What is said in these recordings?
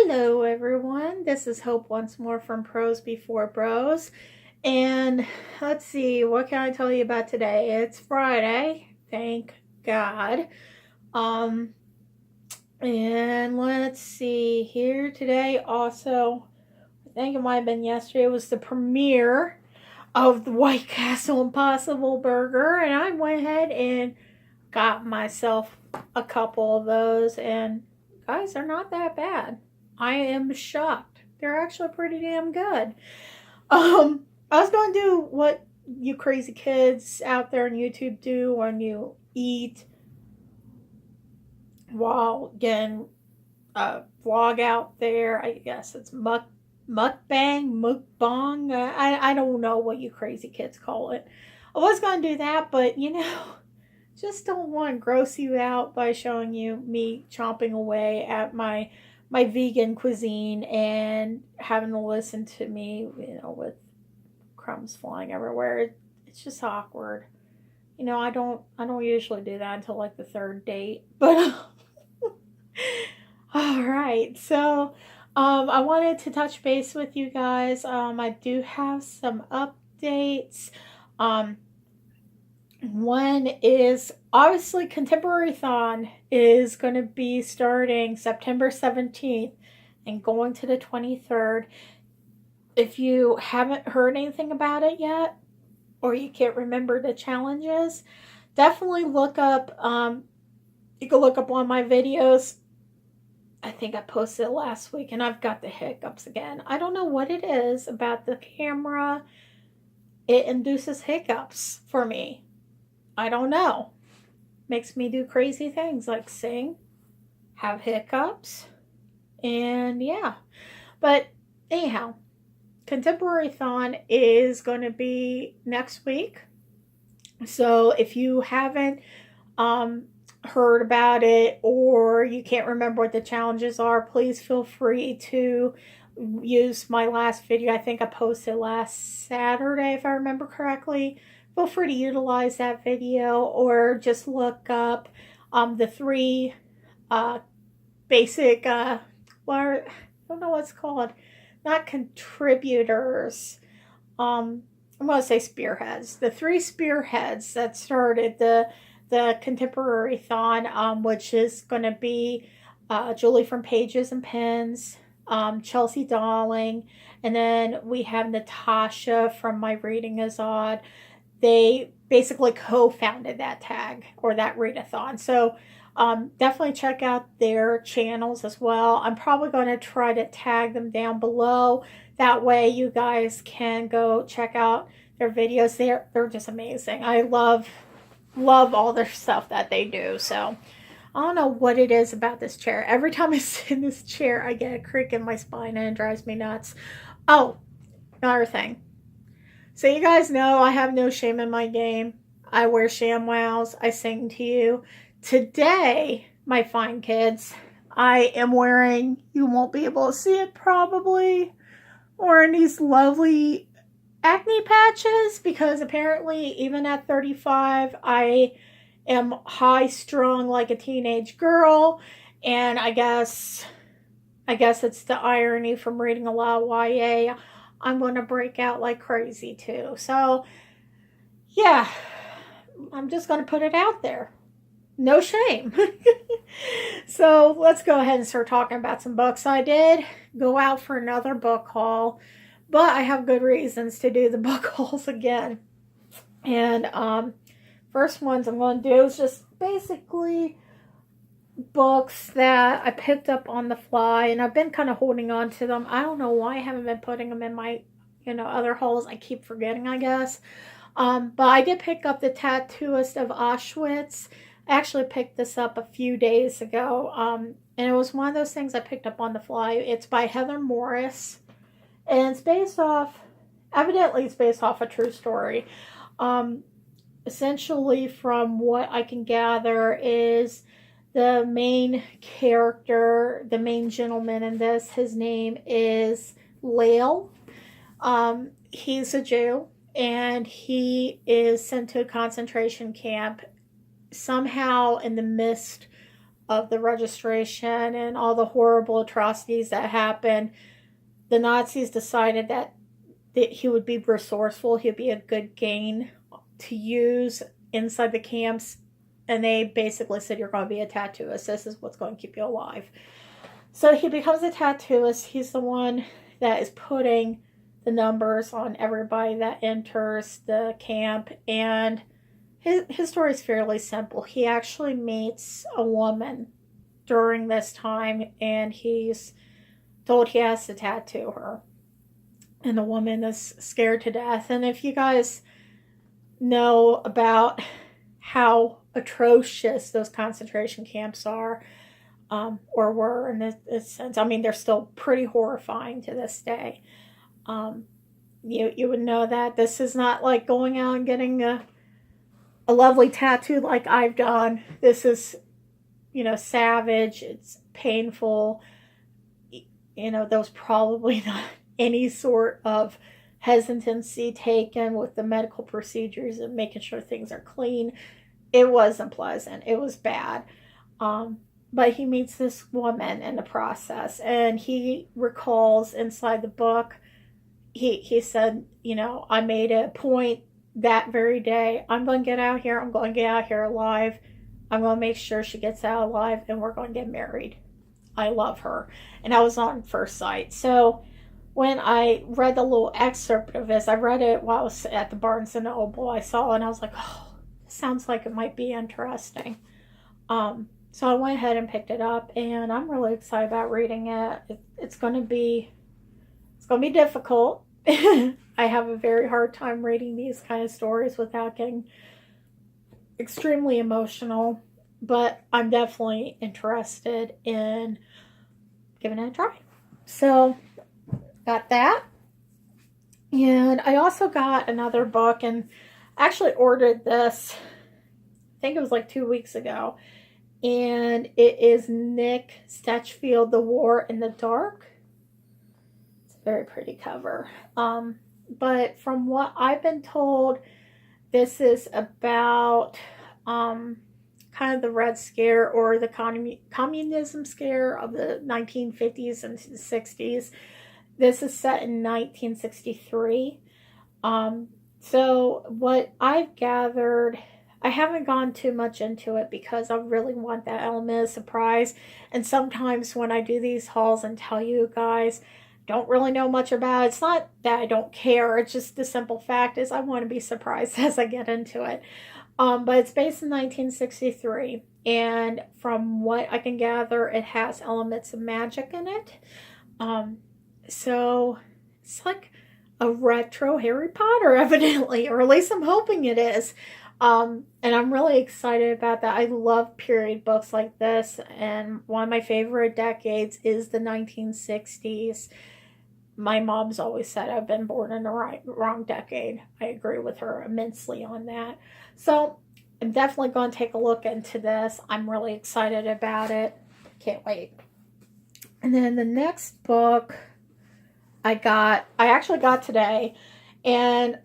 Hello everyone, this is Hope once more from Pros Before Bros, and let's see, what can I tell you about today? It's Friday, thank God. And let's see here today also, I think it might have been yesterday, was the premiere of the White Castle Impossible Burger, and I went ahead and got myself a couple of those, and guys, they're not that bad. I am shocked. They're actually pretty damn good. I was going to do what you crazy kids out there on YouTube do when you eat while getting a vlog out there. I guess it's mukbang. I don't know what you crazy kids call it. I was going to do that, but just don't want to gross you out by showing you me chomping away at my vegan cuisine and having to listen to me, with crumbs flying everywhere. It's just awkward. I don't usually do that until like the third date. But all right. So, I wanted to touch base with you guys. I do have some updates. One is obviously Contemporaryathon is going to be starting September 17th and going to the 23rd. If you haven't heard anything about it yet, or you can't remember the challenges, definitely look up, you can look up one of my videos. I think I posted it last week and I've got the hiccups again. I don't know what it is about the camera. It induces hiccups for me. I don't know. Makes me do crazy things like sing, have hiccups, and yeah. But anyhow, Contemporaryathon is going to be next week. So if you haven't heard about it or you can't remember what the challenges are, please feel free to use my last video. I think I posted last Saturday, if I remember correctly. Feel free to utilize that video or just look up the three basic, I don't know what's called, not contributors. I'm going to say spearheads. The three spearheads that started the Contemporaryathon, which is going to be Julie from Pages and Pens, ChelseaDolling, and then we have Natasha from MyReadingisOdd. They basically co-founded that tag or that readathon. So definitely check out their channels as well. I'm probably going to try to tag them down below. That way you guys can go check out their videos. They're just amazing. I love all their stuff that they do. So I don't know what it is about this chair. Every time I sit in this chair, I get a crick in my spine and it drives me nuts. Oh, another thing. So you guys know I have no shame in my game. I wear ShamWows. I sing to you. Today, my fine kids, I am wearing, you won't be able to see it probably, wearing these lovely acne patches because apparently even at 35, I am high-strung like a teenage girl. And I guess it's the irony from reading a lot of YA. I'm going to break out like crazy too. So, yeah, I'm just going to put it out there. No shame. So, let's go ahead and start talking about some books. I did go out for another book haul, but I have good reasons to do the book hauls again. And first ones I'm going to do is just basically books that I picked up on the fly, and I've been kind of holding on to them. I don't know why I haven't been putting them in my, other hauls. I keep forgetting, I guess. But I did pick up The Tattooist of Auschwitz. I actually picked this up a few days ago. And it was one of those things I picked up on the fly. It's by Heather Morris. And evidently it's based off a true story. Essentially, from what I can gather, is the main character, the main gentleman in this, his name is Lael. He's a Jew, and he is sent to a concentration camp somehow in the midst of the registration and all the horrible atrocities that happened, the Nazis decided that he would be resourceful. He'd be a good gain to use inside the camps. And they basically said, you're going to be a tattooist. This is what's going to keep you alive. So he becomes a tattooist. He's the one that is putting the numbers on everybody that enters the camp. And his story is fairly simple. He actually meets a woman during this time, and he's told he has to tattoo her. And the woman is scared to death. And if you guys know about how atrocious those concentration camps are, or were in this sense, I mean, they're still pretty horrifying to this day. You would know that this is not like going out and getting a lovely tattoo like I've done. This is, savage. It's painful. There was probably not any sort of hesitancy taken with the medical procedures and making sure things are clean. It wasn't pleasant. It was bad. But he meets this woman in the process, and he recalls inside the book, he said, I made a point that very day, I'm going to get out here. I'm going to get out here alive. I'm going to make sure she gets out alive, and we're going to get married. I love her. And I was on first sight. So when I read the little excerpt of this, I read it while I was at the Barnes & Noble. I saw it, and I was like, oh, this sounds like it might be interesting. So I went ahead and picked it up, and I'm really excited about reading it. It's going to be difficult. I have a very hard time reading these kind of stories without getting extremely emotional, but I'm definitely interested in giving it a try. So got that. And I also got another book, and I actually ordered this, I think it was like 2 weeks ago. And it is Nick Stechfield, The War in the Dark. It's a very pretty cover. But from what I've been told, this is about kind of the Red Scare, or the communism scare of the 1950s and 60s. This is set in 1963. So what I've gathered, I haven't gone too much into it because I really want that element of surprise. And sometimes when I do these hauls and tell you guys, don't really know much about it, it's not that I don't care. It's just the simple fact is I want to be surprised as I get into it. But it's based in 1963. And from what I can gather, it has elements of magic in it. So it's like a retro Harry Potter, evidently, or at least I'm hoping it is. And I'm really excited about that. I love period books like this, and one of my favorite decades is the 1960s. My mom's always said I've been born in the wrong decade. I agree with her immensely on that. So I'm definitely going to take a look into this. I'm really excited about it. Can't wait. And then the next book I actually got today, and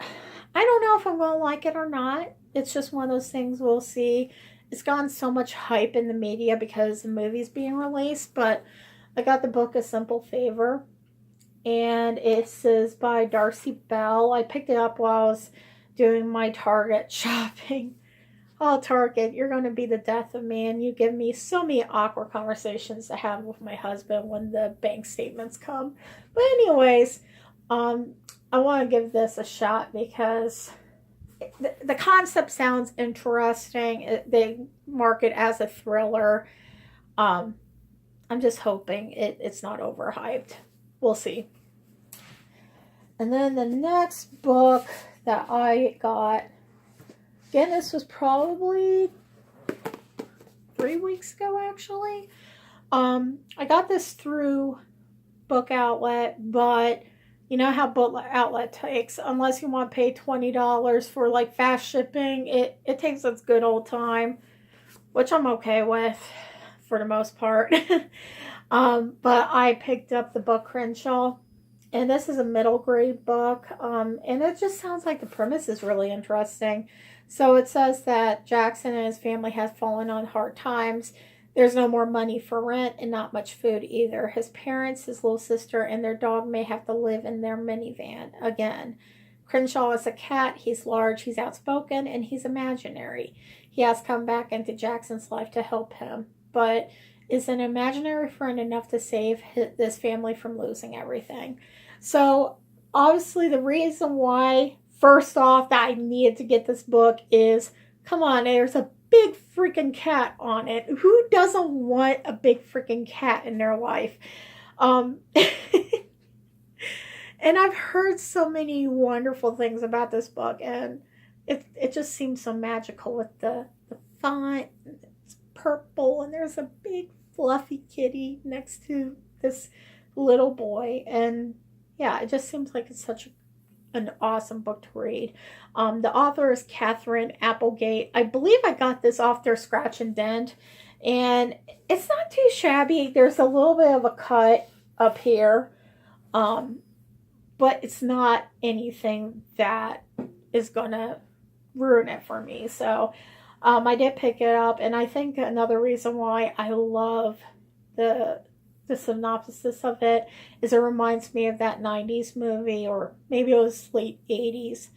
I don't know if I'm going to like it or not. It's just one of those things we'll see. It's gotten so much hype in the media because the movie's being released, but I got the book A Simple Favor, and it says by Darcy Bell. I picked it up while I was doing my Target shopping. Oh, Target, you're going to be the death of me, and you give me so many awkward conversations to have with my husband when the bank statements come. But anyways, I want to give this a shot because the concept sounds interesting. They mark it as a thriller. I'm just hoping it's not overhyped. We'll see. And then the next book that I got, again, this was probably 3 weeks ago, actually. I got this through Book Outlet, but you know how Book Outlet takes, unless you want to pay $20 for like fast shipping, it takes its good old time, which I'm okay with for the most part. But I picked up the book Crenshaw, and this is a middle grade book, and it just sounds like the premise is really interesting. So it says that Jackson and his family have fallen on hard times. There's no more money for rent and not much food either. His parents, his little sister, and their dog may have to live in their minivan again. Crenshaw is a cat. He's large, he's outspoken, and he's imaginary. He has come back into Jackson's life to help him, but is an imaginary friend enough to save this family from losing everything? So, obviously, the reason why, first off, that I needed to get this book is, come on, there's a big freaking cat on it. Who doesn't want a big freaking cat in their life? And I've heard so many wonderful things about this book, and it just seems so magical with the font. It's purple, and there's a big fluffy kitty next to this little boy, and yeah, it just seems like it's such an awesome book to read. The author is Catherine Applegate. I believe I got this off their Scratch and Dent, and it's not too shabby. There's a little bit of a cut up here, but it's not anything that is gonna ruin it for me. So I did pick it up, and I think another reason why I love the synopsis of it is it reminds me of that 90s movie, or maybe it was late 80s.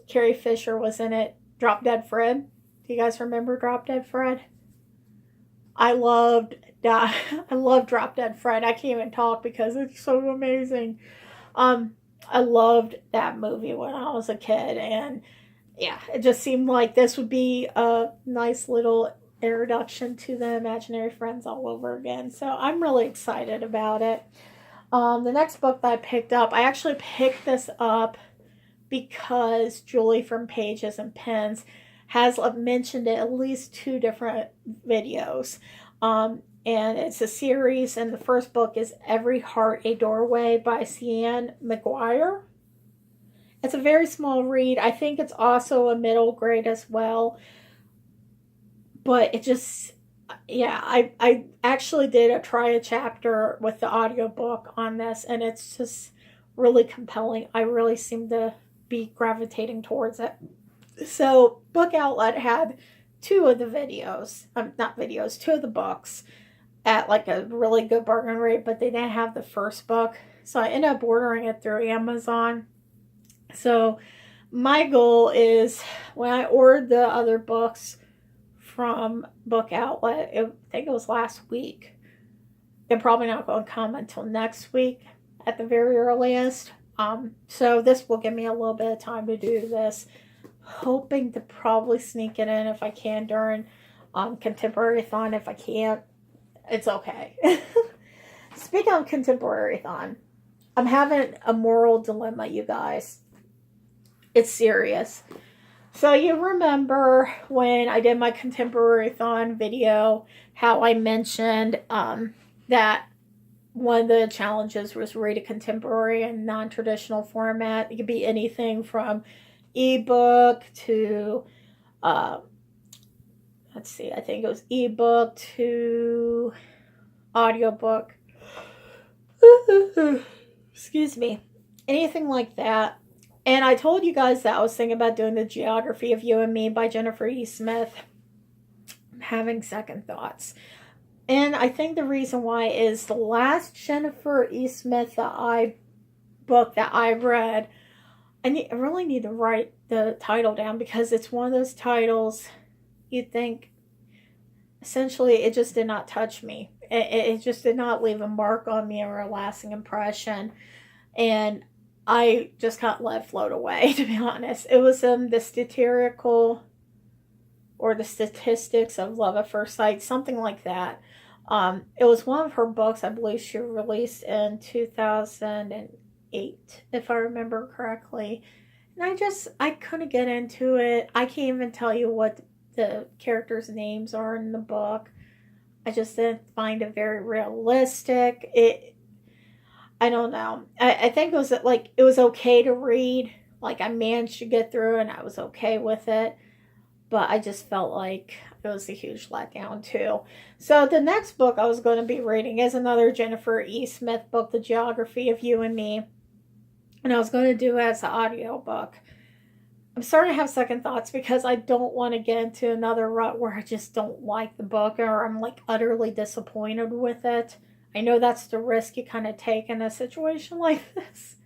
Carrie Fisher was in it, Drop Dead Fred. Do you guys remember Drop Dead Fred? I loved Drop Dead Fred. I can't even talk because it's so amazing. I loved that movie when I was a kid, and yeah, it just seemed like this would be a nice little introduction to the imaginary friends all over again. So I'm really excited about it. The next book that I picked up, I actually picked this up because Julie from Pages and Pens has mentioned it at least 2 different videos. And it's a series, and the first book is Every Heart a Doorway by Cian McGuire. It's a very small read. I think it's also a middle grade as well. But it just, yeah, I actually did try a chapter with the audiobook on this, and it's just really compelling. I really seem to be gravitating towards it. So Book Outlet had 2 of the videos, 2 of the books at like a really good bargain rate, but they didn't have the first book. So I ended up ordering it through Amazon. So my goal is, when I ordered the other books from Book Outlet, I think it was last week, they're probably not going to come until next week at the very earliest. So this will give me a little bit of time to do this, hoping to probably sneak it in if I can during Contemporaryathon. If I can't, it's okay. Speaking of Contemporaryathon, I'm having a moral dilemma, you guys. It's serious. So you remember when I did my Contemporaryathon video, how I mentioned that one of the challenges was read a contemporary and non-traditional format. It could be anything from ebook to let's see, I think it was ebook to audiobook. Excuse me. Anything like that. And I told you guys that I was thinking about doing The Geography of You and Me by Jennifer E. Smith. I'm having second thoughts. And I think the reason why is the last Jennifer E. Smith book that I read, I really need to write the title down, because it's one of those titles you'd think, essentially, it just did not touch me. It just did not leave a mark on me or a lasting impression. And I just can't let it float away, to be honest. It was the satirical, or the statistics of love at first sight, something like that. It was one of her books. I believe she released in 2008, if I remember correctly. And I couldn't get into it. I can't even tell you what the characters' names are in the book. I just didn't find it very realistic. I don't know. I think it was okay to read. Like, I managed to get through and I was okay with it. But I just felt like it was a huge letdown too. So the next book I was going to be reading is another Jennifer E. Smith book, The Geography of You and Me. And I was going to do it as an audiobook. I'm starting to have second thoughts because I don't want to get into another rut where I just don't like the book or I'm like utterly disappointed with it. I know that's the risk you kind of take in a situation like this.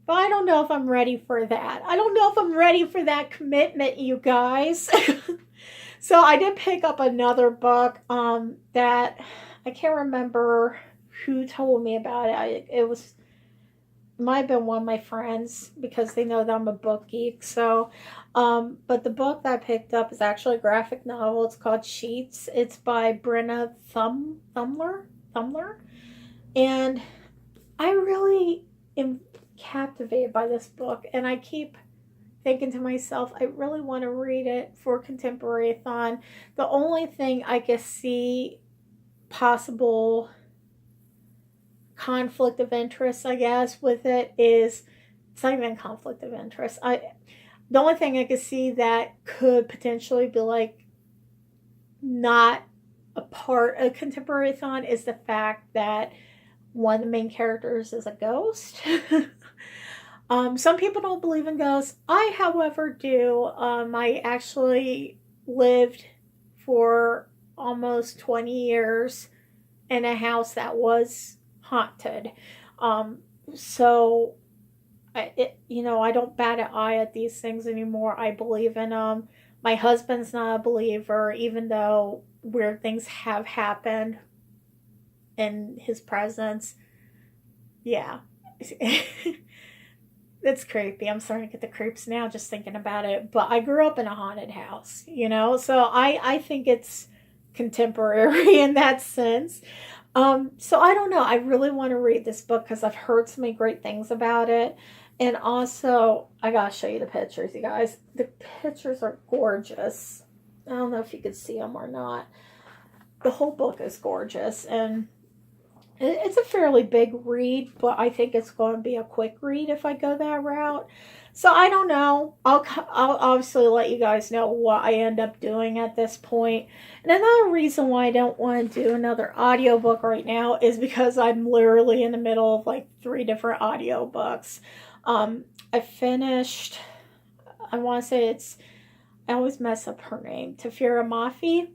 But I don't know if I'm ready for that. I don't know if I'm ready for that commitment, you guys. So I did pick up another book that I can't remember who told me about it. It might have been one of my friends because they know that I'm a book geek. So, but the book that I picked up is actually a graphic novel. It's called Sheets. It's by Brenna Thumler, and I really am captivated by this book, and I keep thinking to myself, I really want to read it for Contemporaryathon. The only thing I can see possible conflict of interest, I guess, with it is it's not even conflict of interest. The only thing I could see that could potentially be like not a part of Contemporaryathon is the fact that one of the main characters is a ghost. Some people don't believe in ghosts. I, however, do. I actually lived for almost 20 years in a house that was haunted. So, I don't bat an eye at these things anymore. I believe in them. My husband's not a believer, even though weird things have happened in his presence. Yeah. It's creepy. I'm starting to get the creeps now just thinking about it. But I grew up in a haunted house, so I think it's contemporary in that sense. So I don't know. I really want to read this book because I've heard so many great things about it. And also, I gotta show you the pictures, you guys. The pictures are gorgeous. I don't know if you can see them or not. The whole book is gorgeous, and it's a fairly big read, but I think it's going to be a quick read if I go that route. So I don't know. I'll obviously let you guys know what I end up doing at this point. And another reason why I don't want to do another audiobook right now is because I'm literally in the middle of like 3 different audiobooks. I finished, I want to say I always mess up her name, Tafira Mafi,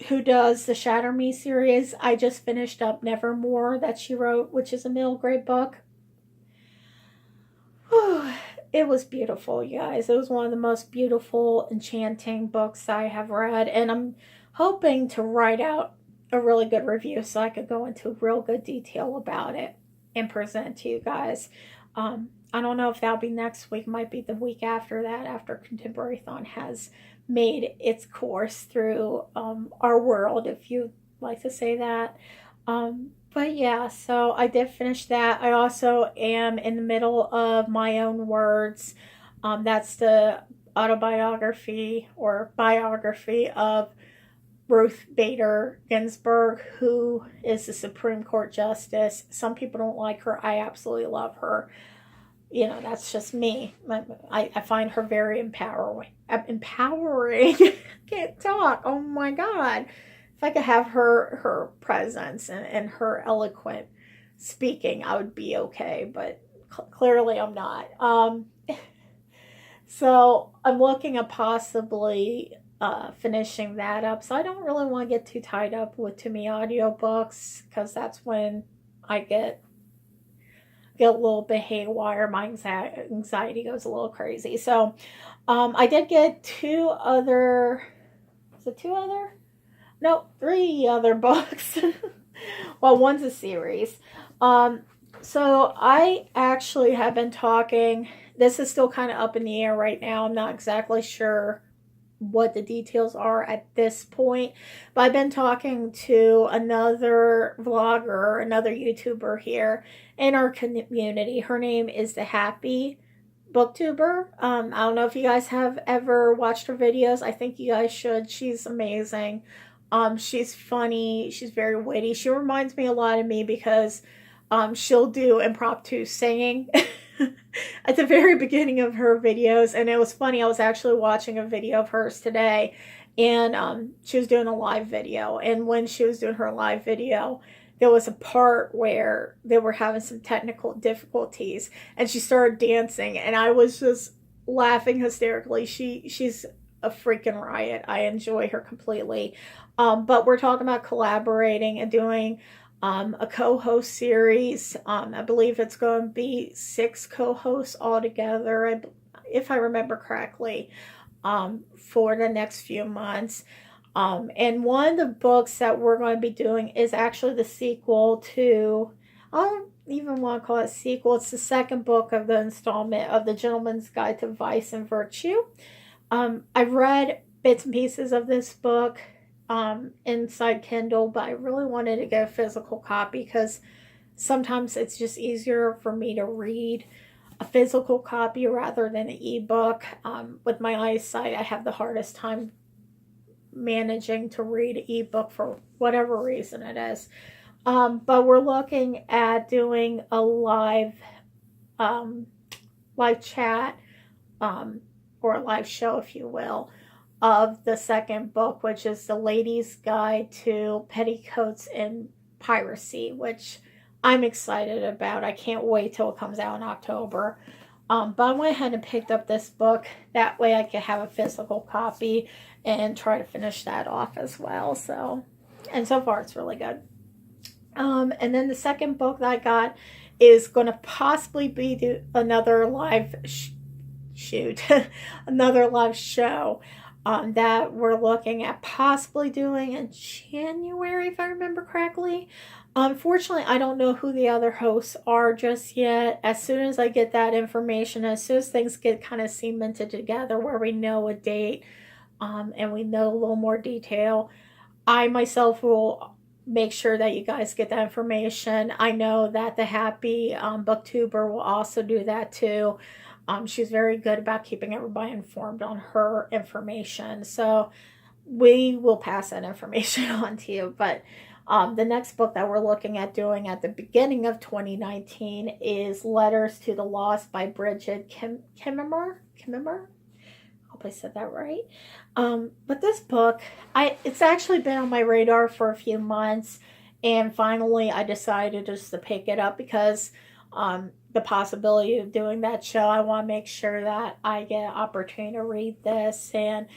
who does the Shatter Me series. I just finished up Nevermore that she wrote, which is a middle grade book. It was beautiful, you guys. It was one of the most beautiful, enchanting books I have read, and I'm hoping to write out a really good review so I could go into real good detail about it and present to you guys. I don't know if that'll be next week. Might be the week after that, after Contemporaryathon has made its course through our world, if you'd like to say that. But yeah, so I did finish that. I also am in the middle of My Own Words. That's the autobiography or biography of Ruth Bader Ginsburg, who is the Supreme Court Justice. Some people don't like her. I absolutely love her. That's just me. I find her very empowering. Can't talk. Oh my God. If I could have her presence and her eloquent speaking, I would be okay. But clearly I'm not. So I'm looking at possibly finishing that up. So I don't really want to get too tied up with too many audiobooks because that's when I get a little bit haywire. My anxiety goes a little crazy. So I did get 3 other books. Well, one's a series. So I actually have been talking, this is still kind of up in the air right now. I'm not exactly sure what the details are at this point, but I've been talking to another vlogger, another YouTuber here in our community. Her name is TheHappyBookTuber. I don't know if you guys have ever watched her videos. I think you guys should. She's amazing. She's funny. She's very witty. She reminds me a lot of me because she'll do impromptu singing at the very beginning of her videos, and it was funny. I was actually watching a video of hers today, and she was doing a live video, and when she was doing her live video, there was a part where they were having some technical difficulties, and she started dancing, and I was just laughing hysterically. She's a freaking riot. I enjoy her completely. But we're talking about collaborating and doing a co-host series. I believe it's going to be 6 co-hosts altogether, if I remember correctly, for the next few months. And one of the books that we're going to be doing is actually the sequel to, I don't even want to call it a sequel. It's the second book of the installment of The Gentleman's Guide to Vice and Virtue. I've read bits and pieces of this book inside Kindle, but I really wanted to get a physical copy because sometimes it's just easier for me to read a physical copy rather than an ebook. With my eyesight, I have the hardest time managing to read an ebook for whatever reason it is. But we're looking at doing a live chat or a live show, if you will, of the second book, which is The Lady's Guide to Petticoats and Piracy, which I'm excited about. I can't wait till it comes out in October. But I went ahead and picked up this book. That way I could have a physical copy and try to finish that off as well. And so far it's really good. And then the second book that I got is going to possibly be another live another live show that we're looking at possibly doing in January, if I remember correctly. Unfortunately, I don't know who the other hosts are just yet. As soon as I get that information, as soon as things get kind of cemented together where we know a date and we know a little more detail, I myself will make sure that you guys get that information. I know that the Happy Booktuber will also do that too. She's very good about keeping everybody informed on her information. So we will pass that information on to you. But the next book that we're looking at doing at the beginning of 2019 is Letters to the Lost by Bridget Kimmerer. Hope I said that right. But this book, it's actually been on my radar for a few months. And finally, I decided just to pick it up because the possibility of doing that show, I want to make sure that I get an opportunity to read this and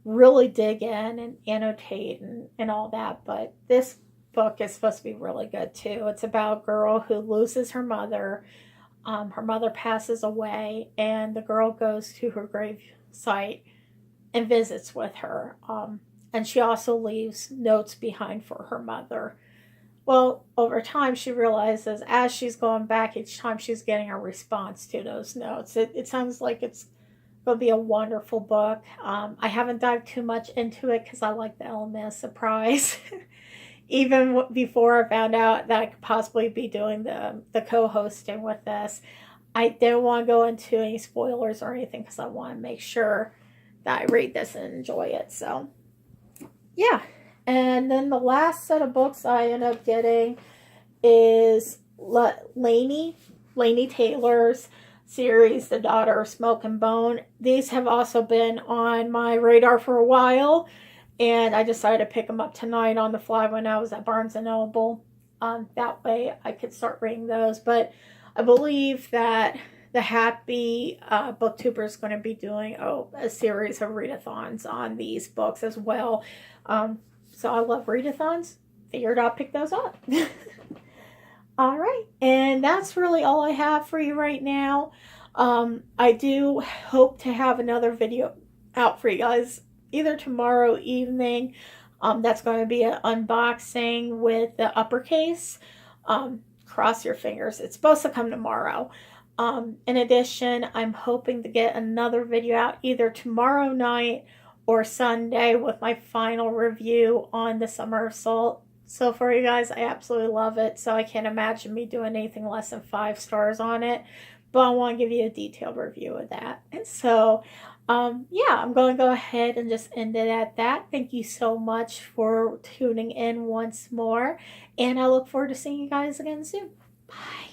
really dig in and annotate and all that. But this book is supposed to be really good too. It's about a girl who loses her mother. Her mother passes away and the girl goes to her grave site and visits with her. And she also leaves notes behind for her mother. Well, over time, she realizes as she's going back, each time she's getting a response to those notes. It sounds like it's going to be a wonderful book. I haven't dived too much into it because I like the element of surprise. Even before I found out that I could possibly be doing the co-hosting with this, I didn't want to go into any spoilers or anything because I want to make sure that I read this and enjoy it. So, yeah. And then the last set of books I end up getting is Laini Taylor's series, The Daughter of Smoke and Bone. These have also been on my radar for a while, and I decided to pick them up tonight on the fly when I was at Barnes & Noble. That way I could start reading those. But I believe that the Happy Booktuber is going to be doing a series of readathons on these books as well. So I love readathons. Figured I'll pick those up. All right. And that's really all I have for you right now. I do hope to have another video out for you guys either tomorrow evening. That's going to be an unboxing with the uppercase. Cross your fingers. It's supposed to come tomorrow. In addition, I'm hoping to get another video out either tomorrow night or Sunday with my final review on The Summer of Salt. So for you guys, I absolutely love it. So I can't imagine me doing anything less than 5 stars on it. But I want to give you a detailed review of that. And so, yeah, I'm going to go ahead and just end it at that. Thank you so much for tuning in once more. And I look forward to seeing you guys again soon. Bye.